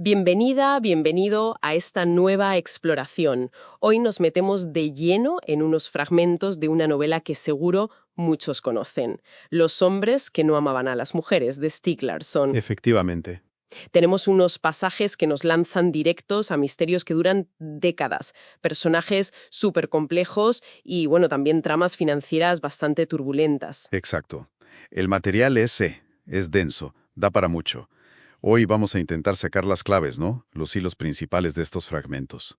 Bienvenida, bienvenido a esta nueva exploración. Hoy nos metemos de lleno en unos fragmentos de una novela que seguro muchos conocen. Los hombres que no amaban a las mujeres, de Stieg Larsson. Efectivamente. Tenemos unos pasajes que nos lanzan directos a misterios que duran décadas, personajes súper complejos y, bueno, también tramas financieras bastante turbulentas. Exacto. El material es denso, da para mucho. Hoy vamos a intentar sacar las claves, ¿no? Los hilos principales de estos fragmentos.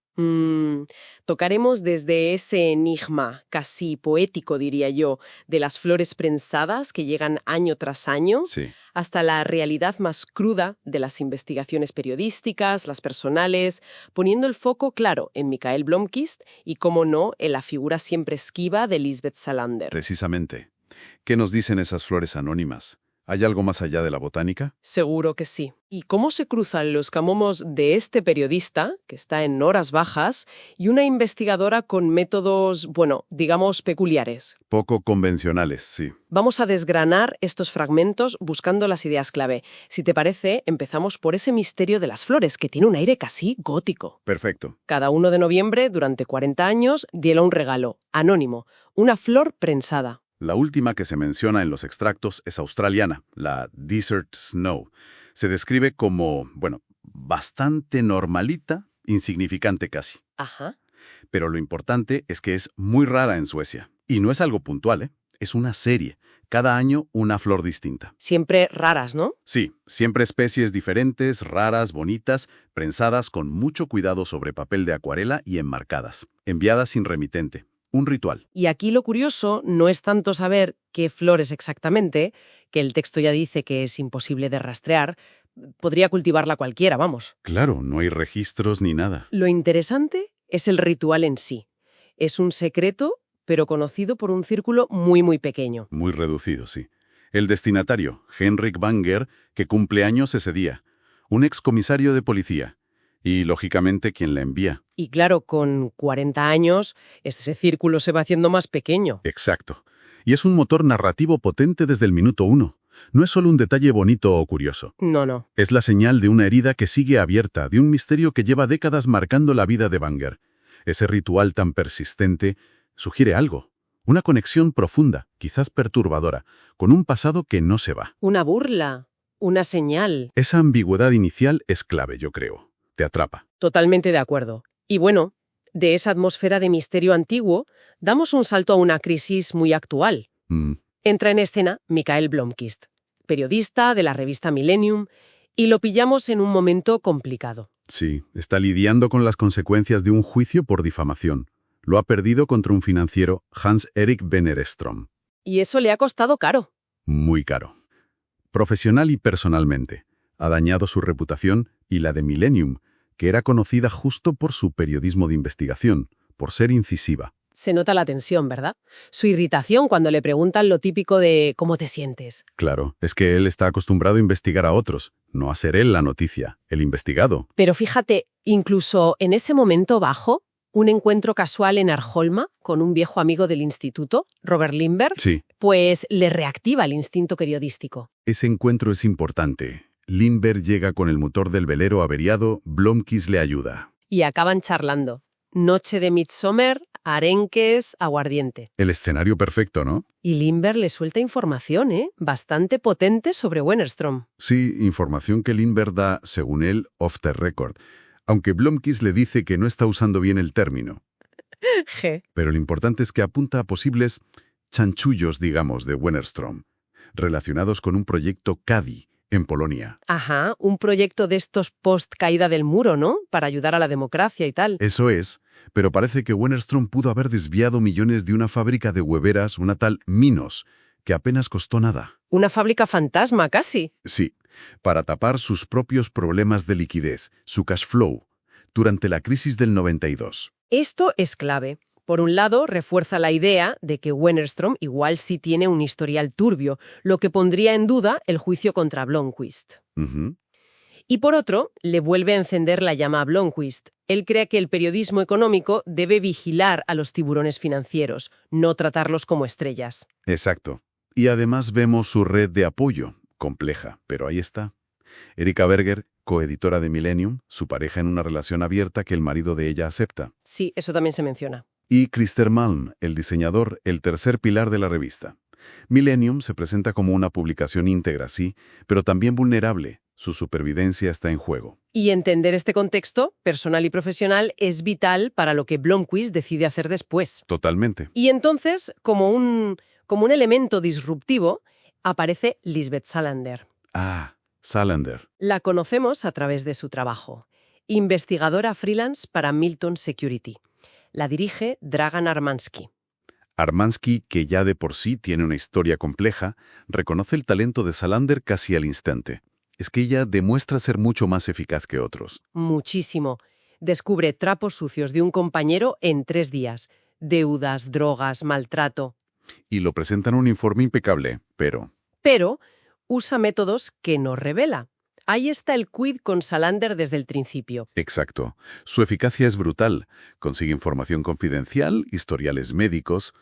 Tocaremos desde ese enigma, casi poético diría yo, de las flores prensadas que llegan año tras año, Sí. hasta la realidad más cruda de las investigaciones periodísticas, las personales, poniendo el foco, claro, en Mikael Blomkvist y, como no, en la figura siempre esquiva de Lisbeth Salander. Precisamente. ¿Qué nos dicen esas flores anónimas? ¿Hay algo más allá de la botánica? Seguro que sí. ¿Y cómo se cruzan los camomos de este periodista, que está en horas bajas, y una investigadora con métodos, bueno, digamos, peculiares? Poco convencionales, sí. Vamos a desgranar estos fragmentos buscando las ideas clave. Si te parece, empezamos por ese misterio de las flores, que tiene un aire casi gótico. Perfecto. Cada 1 de noviembre, durante 40 años, diera un regalo, anónimo, una flor prensada. La última que se menciona en los extractos es australiana, la Desert Snow. Se describe como, bastante normalita, insignificante casi. Ajá. Pero lo importante es que es muy rara en Suecia. Y no es algo puntual, ¿eh? Es una serie. Cada año una flor distinta. Siempre raras, ¿no? Sí, siempre especies diferentes, raras, bonitas, prensadas con mucho cuidado sobre papel de acuarela y enmarcadas. Enviadas sin remitente. Un ritual. Y aquí lo curioso no es tanto saber qué flores exactamente, que el texto ya dice que es imposible de rastrear, podría cultivarla cualquiera, vamos. Claro, no hay registros ni nada. Lo interesante es el ritual en sí. Es un secreto, pero conocido por un círculo muy, muy pequeño. Muy reducido, sí. El destinatario, Henrik Banger, que cumple años ese día. Un excomisario de policía. Y, lógicamente, quien la envía. Y claro, con 40 años, ese círculo se va haciendo más pequeño. Exacto. Y es un motor narrativo potente desde el minuto 1. No es solo un detalle bonito o curioso. No. Es la señal de una herida que sigue abierta, de un misterio que lleva décadas marcando la vida de Banger. Ese ritual tan persistente sugiere algo. Una conexión profunda, quizás perturbadora, con un pasado que no se va. Una burla, una señal. Esa ambigüedad inicial es clave, yo creo. Te atrapa. Totalmente de acuerdo. Y bueno, de esa atmósfera de misterio antiguo, damos un salto a una crisis muy actual. Entra en escena Mikael Blomkvist, periodista de la revista Millennium, y lo pillamos en un momento complicado. Sí, está lidiando con las consecuencias de un juicio por difamación. Lo ha perdido contra un financiero, Hans-Erik Wennerström. Y eso le ha costado caro. Muy caro. Profesional y personalmente. Ha dañado su reputación y la de Millennium, que era conocida justo por su periodismo de investigación, por ser incisiva. Se nota la tensión, ¿verdad? Su irritación cuando le preguntan lo típico de ¿cómo te sientes? Claro, es que él está acostumbrado a investigar a otros, no a ser él la noticia, el investigado. Pero fíjate, incluso en ese momento bajo, un encuentro casual en Arholma con un viejo amigo del instituto, Robert Lindberg, Sí. pues le reactiva el instinto periodístico. Ese encuentro es importante. Lindberg llega con el motor del velero averiado, Blomkvist le ayuda. Y acaban charlando. Noche de Midsommar, arenques, aguardiente. El escenario perfecto, ¿no? Y Lindberg le suelta información, bastante potente sobre Wennerström. Sí, información que Lindberg da, según él, off the record. Aunque Blomkvist le dice que no está usando bien el término. Pero lo importante es que apunta a posibles chanchullos, digamos, de Wennerström, relacionados con un proyecto CADI, en Polonia. Ajá, un proyecto de estos post-caída del muro, ¿no? Para ayudar a la democracia y tal. Eso es, pero parece que Wennerström pudo haber desviado millones de una fábrica de hueveras, una tal Minos, que apenas costó nada. Una fábrica fantasma, casi. Sí, para tapar sus propios problemas de liquidez, su cash flow, durante la crisis del 92. Esto es clave. Por un lado, refuerza la idea de que Wennerström igual sí tiene un historial turbio, lo que pondría en duda el juicio contra Blomkvist. Y por otro, le vuelve a encender la llama a Blomkvist. Él cree que el periodismo económico debe vigilar a los tiburones financieros, no tratarlos como estrellas. Exacto. Y además vemos su red de apoyo, compleja, pero ahí está. Erika Berger, coeditora de Millennium, su pareja en una relación abierta que el marido de ella acepta. Sí, eso también se menciona. Y Christer Malm, el diseñador, el tercer pilar de la revista. Millennium se presenta como una publicación íntegra, sí, pero también vulnerable. Su supervivencia está en juego. Y entender este contexto, personal y profesional, es vital para lo que Blomqvist decide hacer después. Totalmente. Y entonces, como un elemento disruptivo, aparece Lisbeth Salander. Ah, Salander. La conocemos a través de su trabajo. Investigadora freelance para Milton Security. La dirige Dragan Armansky. Armansky, que ya de por sí tiene una historia compleja, reconoce el talento de Salander casi al instante. Es que ella demuestra ser mucho más eficaz que otros. Muchísimo. Descubre trapos sucios de un compañero en 3 días. Deudas, drogas, maltrato. Y lo presenta en un informe impecable, pero usa métodos que no revela. Ahí está el quid con Salander desde el principio. exacto. Su eficacia es brutal. Consigue información confidencial, historiales médicos,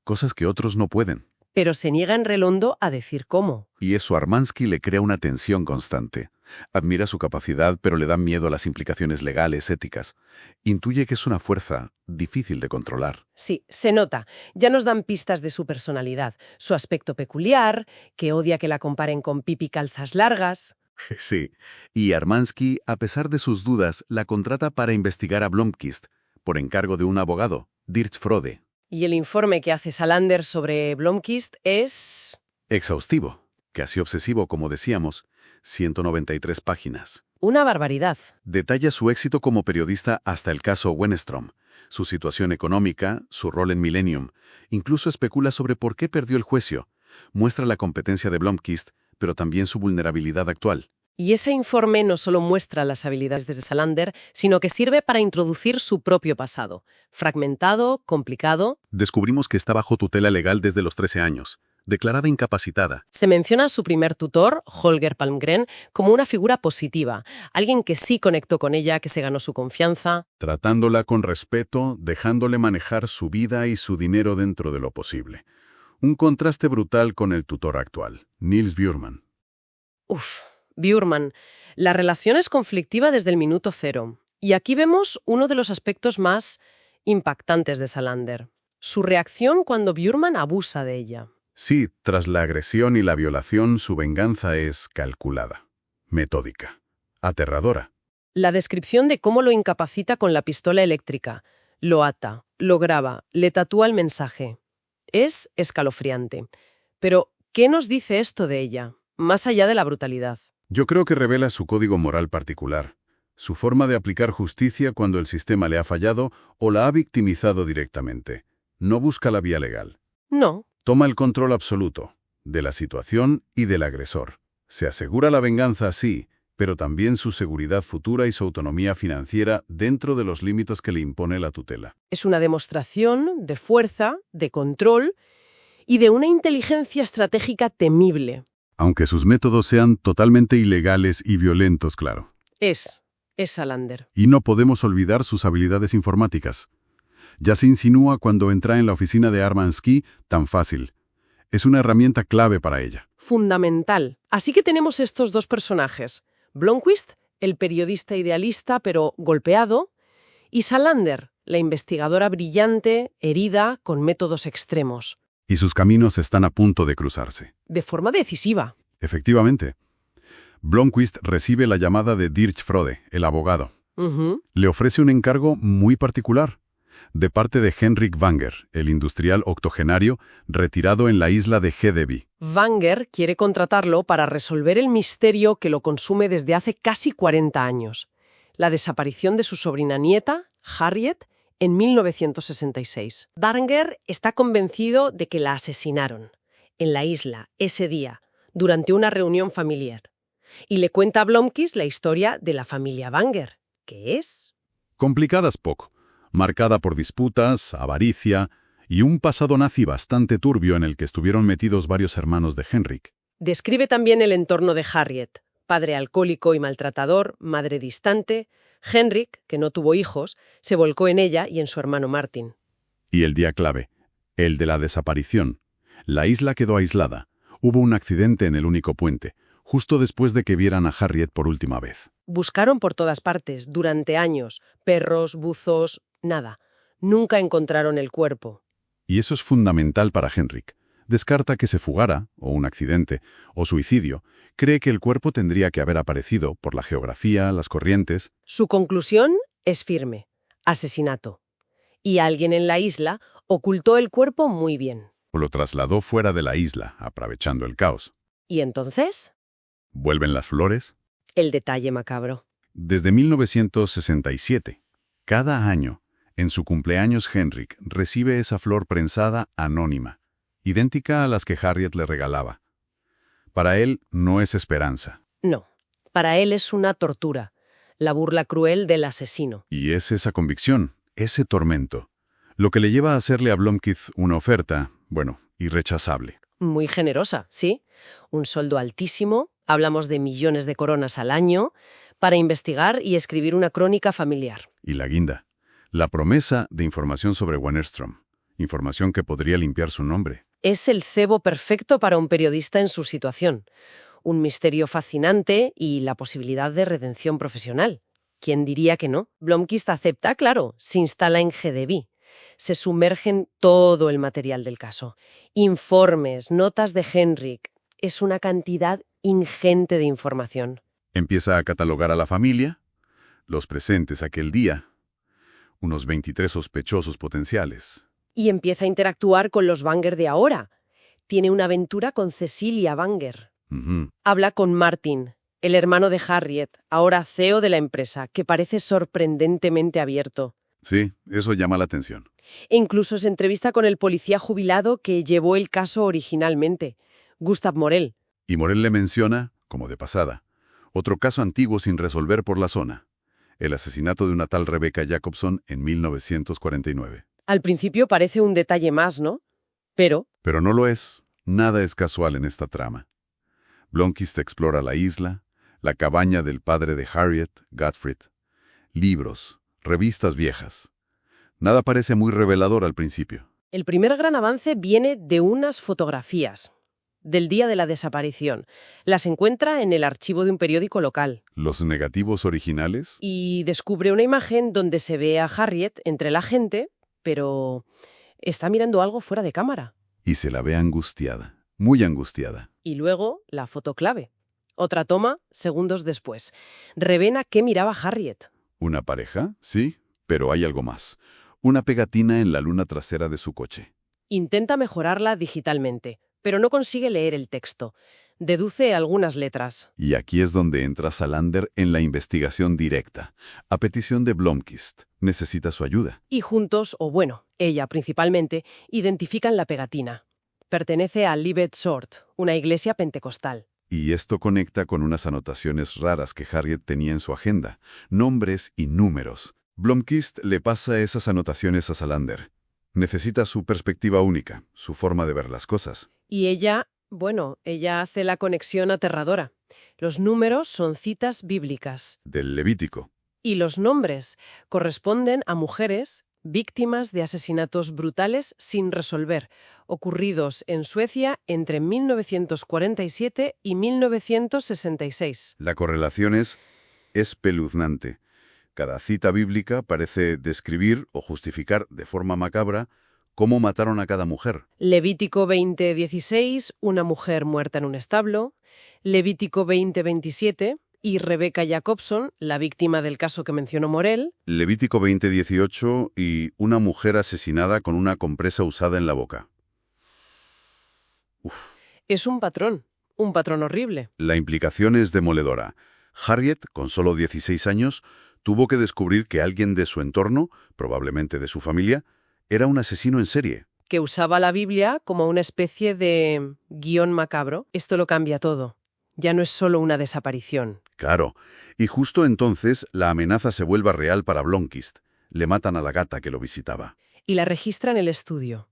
cosas que otros no pueden. Pero se niega en redondo a decir cómo. Y eso a Armansky le crea una tensión constante. Admira su capacidad, pero le da miedo a las implicaciones legales, éticas. Intuye que es una fuerza difícil de controlar. Sí, se nota. Ya nos dan pistas de su personalidad. Su aspecto peculiar, que odia que la comparen con Pippi Calzas Largas. Sí. Y Armansky, a pesar de sus dudas, la contrata para investigar a Blomqvist, por encargo de un abogado, Dirk Frode. Y el informe que hace Salander sobre Blomqvist es... exhaustivo, casi obsesivo, como decíamos, 193 páginas. una barbaridad. Detalla su éxito como periodista hasta el caso Wennerström, su situación económica, su rol en Millennium. Incluso especula sobre por qué perdió el juicio. Muestra la competencia de Blomqvist, pero también su vulnerabilidad actual. Y ese informe no solo muestra las habilidades de Salander, sino que sirve para introducir su propio pasado. Fragmentado, complicado. Descubrimos que está bajo tutela legal desde los 13 años, declarada incapacitada. Se menciona a su primer tutor, Holger Palmgren, como una figura positiva, alguien que sí conectó con ella, que se ganó su confianza. Tratándola con respeto, dejándole manejar su vida y su dinero dentro de lo posible. Un contraste brutal con el tutor actual, Niels Bjurman. Bjurman. La relación es conflictiva desde el minuto cero. Y aquí vemos uno de los aspectos más impactantes de Salander. Su reacción cuando Bjurman abusa de ella. Sí, tras la agresión y la violación, su venganza es calculada, metódica, aterradora. La descripción de cómo lo incapacita con la pistola eléctrica, lo ata, lo graba, le tatúa el mensaje. Es escalofriante. Pero, ¿qué nos dice esto de ella, más allá de la brutalidad? Yo creo que revela su código moral particular, su forma de aplicar justicia cuando el sistema le ha fallado o la ha victimizado directamente. No busca la vía legal. No. Toma el control absoluto de la situación y del agresor. Se asegura la venganza, sí, pero también su seguridad futura y su autonomía financiera dentro de los límites que le impone la tutela. Es una demostración de fuerza, de control y de una inteligencia estratégica temible. Aunque sus métodos sean totalmente ilegales y violentos, claro. Es Salander. Y no podemos olvidar sus habilidades informáticas. Ya se insinúa cuando entra en la oficina de Armansky tan fácil. Es una herramienta clave para ella. Fundamental. Así que tenemos estos dos personajes. Blomqvist, el periodista idealista pero golpeado, y Salander, la investigadora brillante, herida, con métodos extremos. Y sus caminos están a punto de cruzarse. De forma decisiva. Efectivamente. Blomqvist recibe la llamada de Dirk Frode, el abogado. Le ofrece un encargo muy particular, de parte de Henrik Wanger, el industrial octogenario retirado en la isla de Hedeby. Wanger quiere contratarlo para resolver el misterio que lo consume desde hace casi 40 años. La desaparición de su sobrina nieta, Harriet, en 1966. Wanger está convencido de que la asesinaron en la isla ese día, durante una reunión familiar. Y le cuenta a Blomqvist la historia de la familia Wanger, que es... complicadas poco, marcada por disputas, avaricia y un pasado nazi bastante turbio en el que estuvieron metidos varios hermanos de Henrik. Describe también el entorno de Harriet, padre alcohólico y maltratador, madre distante. Henrik, que no tuvo hijos, se volcó en ella y en su hermano Martin. Y el día clave, el de la desaparición. La isla quedó aislada. Hubo un accidente en el único puente, justo después de que vieran a Harriet por última vez. Buscaron por todas partes, durante años, perros, buzos, nada. Nunca encontraron el cuerpo. Y eso es fundamental para Henrik. Descarta que se fugara, o un accidente, o suicidio. Cree que el cuerpo tendría que haber aparecido por la geografía, las corrientes. Su conclusión es firme: asesinato. Y alguien en la isla ocultó el cuerpo muy bien. O lo trasladó fuera de la isla, aprovechando el caos. ¿Y entonces? ¿Vuelven las flores? El detalle macabro. Desde 1967, cada año, en su cumpleaños Henrik recibe esa flor prensada anónima, idéntica a las que Harriet le regalaba. Para él no es esperanza. No, para él es una tortura, la burla cruel del asesino. Y es esa convicción, ese tormento, lo que le lleva a hacerle a Blomkist una oferta, irrechazable. Muy generosa, sí. Un sueldo altísimo, hablamos de millones de coronas al año, para investigar y escribir una crónica familiar. Y la guinda, la promesa de información sobre Wennerström, información que podría limpiar su nombre. Es el cebo perfecto para un periodista en su situación. Un misterio fascinante y la posibilidad de redención profesional. ¿Quién diría que no? Blomkist acepta, claro, se instala en GDB. Se sumerge en todo el material del caso. Informes, notas de Henrik. Es una cantidad ingente de información. Empieza a catalogar a la familia, los presentes aquel día, unos 23 sospechosos potenciales. Y empieza a interactuar con los Wenger de ahora. Tiene una aventura con Cecilia Wenger. Habla con Martin, el hermano de Harriet, ahora CEO de la empresa, que parece sorprendentemente abierto. Sí, eso llama la atención. E incluso se entrevista con el policía jubilado que llevó el caso originalmente, Gustav Morell. Y Morell le menciona, como de pasada, otro caso antiguo sin resolver por la zona, el asesinato de una tal Rebecca Jacobson en 1949. Al principio parece un detalle más, ¿no? Pero no lo es. Nada es casual en esta trama. Blomkist explora la isla, la cabaña del padre de Harriet, Gottfried, libros, revistas viejas. Nada parece muy revelador al principio. el primer gran avance viene de unas fotografías del día de la desaparición. Las encuentra en el archivo de un periódico local. ¿Los negativos originales? Y descubre una imagen donde se ve a Harriet entre la gente, pero está mirando algo fuera de cámara. Y se la ve angustiada, muy angustiada. Y luego la foto clave. Otra toma, segundos después. Revela qué miraba Harriet. ¿Una pareja? Sí, pero hay algo más. Una pegatina en la luna trasera de su coche. Intenta mejorarla digitalmente, pero no consigue leer el texto. Deduce algunas letras. Y aquí es donde entra Salander en la investigación directa. A petición de Blomkist, necesita su ayuda. Y juntos, o bueno, ella principalmente, identifican la pegatina. Pertenece a Libet Sort, una iglesia pentecostal. Y esto conecta con unas anotaciones raras que Harriet tenía en su agenda, nombres y números. Blomkist le pasa esas anotaciones a Salander. Necesita su perspectiva única, su forma de ver las cosas. Y ella hace la conexión aterradora. Los números son citas bíblicas. Del Levítico. Y los nombres corresponden a mujeres víctimas de asesinatos brutales sin resolver, ocurridos en Suecia entre 1947 y 1966. La correlación es espeluznante. Cada cita bíblica parece describir o justificar de forma macabra cómo mataron a cada mujer. Levítico 20:16, una mujer muerta en un establo. Levítico 20:27, y Rebecca Jacobson, la víctima del caso que mencionó Morell. Levítico 20:18 y una mujer asesinada con una compresa usada en la boca. Uf. Es un patrón horrible. La implicación es demoledora. Harriet, con solo 16 años, tuvo que descubrir que alguien de su entorno, probablemente de su familia, era un asesino en serie. Que usaba la Biblia como una especie de guión macabro. Esto lo cambia todo. Ya no es solo una desaparición. Claro. Y justo entonces la amenaza se vuelve real para Blomkist. Le matan a la gata que lo visitaba. Y la registra en el estudio.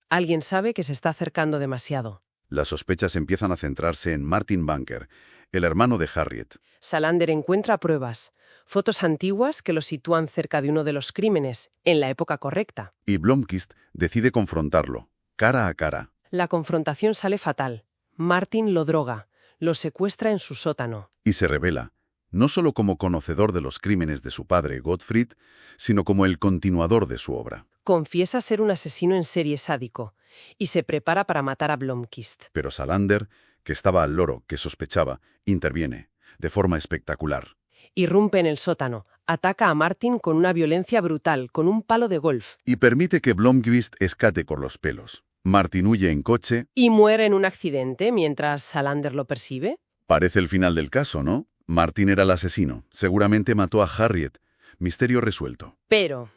Alguien sabe que se está acercando demasiado. Las sospechas empiezan a centrarse en Martin Wenger, el hermano de Harriet. Salander encuentra pruebas, fotos antiguas que lo sitúan cerca de uno de los crímenes, en la época correcta. Y Blomkist decide confrontarlo, cara a cara. La confrontación sale fatal. Martin lo droga, lo secuestra en su sótano. Y se revela, no solo como conocedor de los crímenes de su padre, Gottfried, sino como el continuador de su obra. Confiesa ser un asesino en serie sádico y se prepara para matar a Blomkvist. Pero Salander, que estaba al loro, que sospechaba, interviene, de forma espectacular. Irrumpe en el sótano, ataca a Martin con una violencia brutal, con un palo de golf. Y permite que Blomkvist escate por los pelos. Martin huye en coche. Y muere en un accidente mientras Salander lo persigue. Parece el final del caso, ¿no? Martin era el asesino. Seguramente mató a Harriet. Misterio resuelto. Pero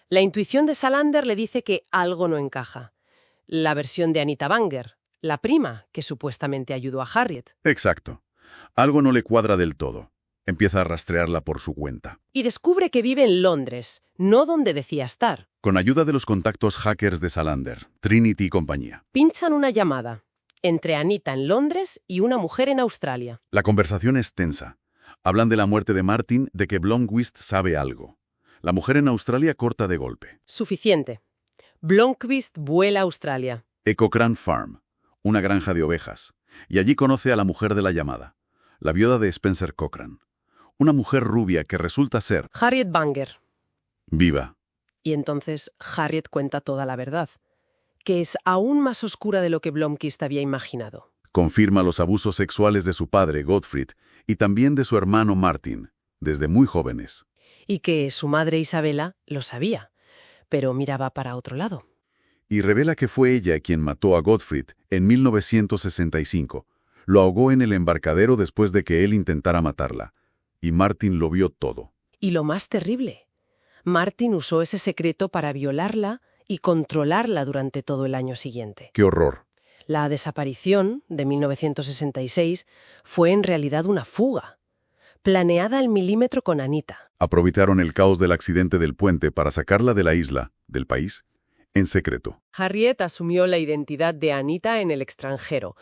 la intuición de Salander le dice que algo no encaja. La versión de Anita Banger, la prima que supuestamente ayudó a Harriet. Exacto. Algo no le cuadra del todo. Empieza a rastrearla por su cuenta. Y descubre que vive en Londres, no donde decía estar. Con ayuda de los contactos hackers de Salander, Trinity y compañía. Pinchan una llamada entre Anita en Londres y una mujer en Australia. La conversación es tensa. Hablan de la muerte de Martin, de que Blomkvist sabe algo. La mujer en Australia corta de golpe. Suficiente. Blomkvist vuela a Australia. Cochrane Farm, una granja de ovejas. Y allí conoce a la mujer de la llamada, la viuda de Spencer Cochrane. Una mujer rubia que resulta ser Harriet Banger. viva. Y entonces Harriet cuenta toda la verdad, que es aún más oscura de lo que Blomkvist había imaginado. Confirma los abusos sexuales de su padre, Gottfried, y también de su hermano Martin, desde muy jóvenes. Y que su madre Isabella lo sabía, pero miraba para otro lado. Y revela que fue ella quien mató a Gottfried en 1965. Lo ahogó en el embarcadero después de que él intentara matarla. Y Martin lo vio todo. Y lo más terrible, Martin usó ese secreto para violarla y controlarla durante todo el año siguiente. ¡Qué horror! La desaparición de 1966 fue en realidad una fuga, planeada al milímetro con Anita. Aprovecharon el caos del accidente del puente para sacarla de la isla, del país, en secreto. Harriet asumió la identidad de Anita en el extranjero.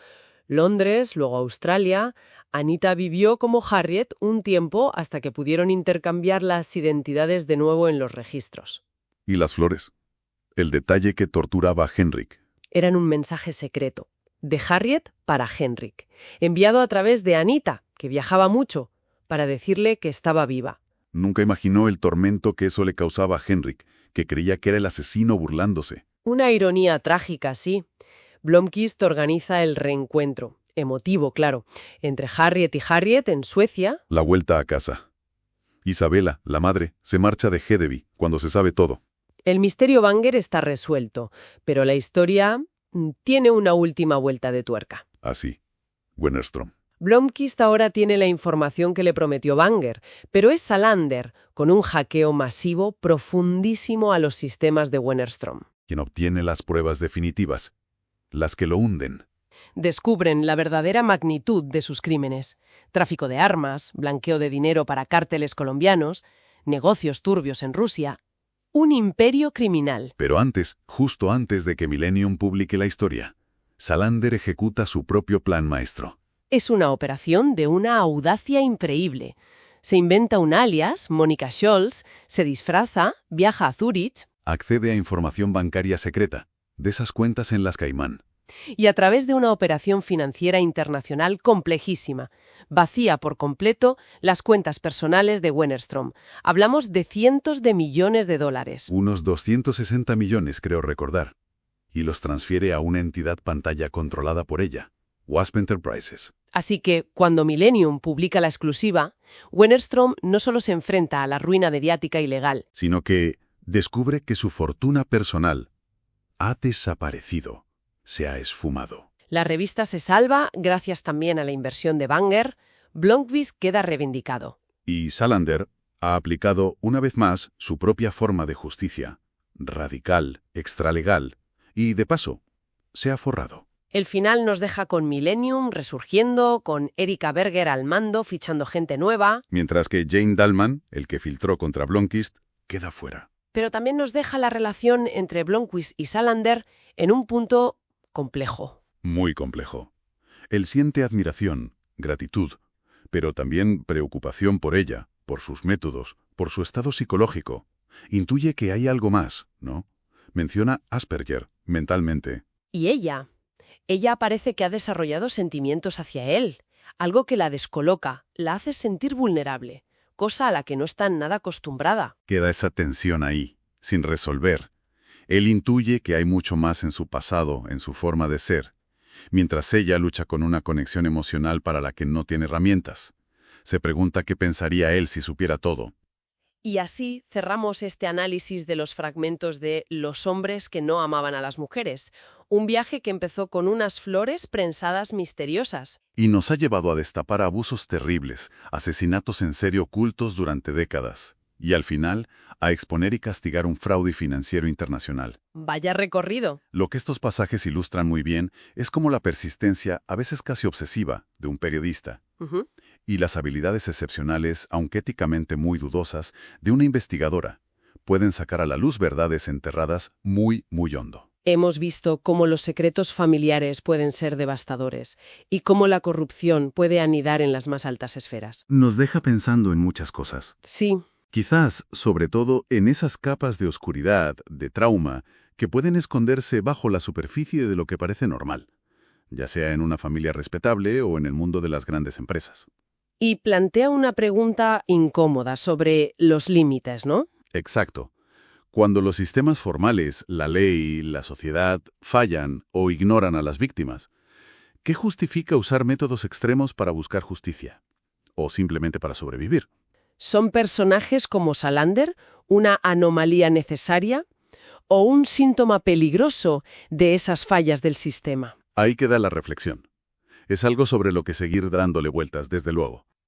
Londres, luego Australia. Anita vivió como Harriet un tiempo hasta que pudieron intercambiar las identidades de nuevo en los registros. ¿Y las flores? El detalle que torturaba a Henrik. Eran un mensaje secreto, de Harriet para Henrik, enviado a través de Anita, que viajaba mucho, para decirle que estaba viva. Nunca imaginó el tormento que eso le causaba a Henrik, que creía que era el asesino burlándose. Una ironía trágica, sí. Blomkvist organiza el reencuentro, emotivo, claro, entre Harriet y Harriet en Suecia. La vuelta a casa. Isabella, la madre, se marcha de Hedeby cuando se sabe todo. El misterio Banger está resuelto, pero la historia tiene una última vuelta de tuerca. Así. Wennerström. Blomkvist ahora tiene la información que le prometió Banger, pero es Salander, con un hackeo masivo profundísimo a los sistemas de Wennerström. Quien obtiene las pruebas definitivas, las que lo hunden. Descubren la verdadera magnitud de sus crímenes: tráfico de armas, blanqueo de dinero para cárteles colombianos, negocios turbios en Rusia, un imperio criminal. Pero antes, justo antes de que Millennium publique la historia, Salander ejecuta su propio plan maestro. Es una operación de una audacia increíble. Se inventa un alias, Monica Scholz, se disfraza, viaja a Zúrich. Accede a información bancaria secreta, de esas cuentas en las Caimán. Y a través de una operación financiera internacional complejísima, vacía por completo las cuentas personales de Wennerström. Hablamos de cientos de millones de dólares. Unos 260 millones, creo recordar. Y los transfiere a una entidad pantalla controlada por ella, Wasp Enterprises. Así que, cuando Millennium publica la exclusiva, Wennerström no solo se enfrenta a la ruina mediática y legal, sino que descubre que su fortuna personal ha desaparecido. Se ha esfumado. La revista se salva gracias también a la inversión de Banger. Blomkvist queda reivindicado. Y Salander ha aplicado una vez más su propia forma de justicia, radical, extralegal, y de paso, se ha forrado. El final nos deja con Millennium resurgiendo, con Erika Berger al mando, fichando gente nueva. Mientras que Jane Dallman, el que filtró contra Blomkvist, queda fuera. Pero también nos deja la relación entre Blomkvist y Salander en un punto complejo. Muy complejo. Él siente admiración, gratitud, pero también preocupación por ella, por sus métodos, por su estado psicológico. Intuye que hay algo más, ¿no? Menciona Asperger, mentalmente. Y ella parece que ha desarrollado sentimientos hacia él, algo que la descoloca, la hace sentir vulnerable, cosa a la que no está nada acostumbrada. Queda esa tensión ahí, sin resolver. Él intuye que hay mucho más en su pasado, en su forma de ser, mientras ella lucha con una conexión emocional para la que no tiene herramientas. Se pregunta qué pensaría él si supiera todo. Y así cerramos este análisis de los fragmentos de Los hombres que no amaban a las mujeres, un viaje que empezó con unas flores prensadas misteriosas. Y nos ha llevado a destapar abusos terribles, asesinatos en serie ocultos durante décadas, y al final, a exponer y castigar un fraude financiero internacional. Vaya recorrido. Lo que estos pasajes ilustran muy bien es como la persistencia, a veces casi obsesiva, de un periodista. Y las habilidades excepcionales, aunque éticamente muy dudosas, de una investigadora, pueden sacar a la luz verdades enterradas muy, muy hondo. Hemos visto cómo los secretos familiares pueden ser devastadores y cómo la corrupción puede anidar en las más altas esferas. Nos deja pensando en muchas cosas. Sí. Quizás, sobre todo, en esas capas de oscuridad, de trauma, que pueden esconderse bajo la superficie de lo que parece normal, ya sea en una familia respetable o en el mundo de las grandes empresas. Y plantea una pregunta incómoda sobre los límites, ¿no? Exacto. Cuando los sistemas formales, la ley, la sociedad, fallan o ignoran a las víctimas, ¿qué justifica usar métodos extremos para buscar justicia? ¿O simplemente para sobrevivir? ¿Son personajes como Salander una anomalía necesaria o un síntoma peligroso de esas fallas del sistema? Ahí queda la reflexión. Es algo sobre lo que seguir dándole vueltas, desde luego.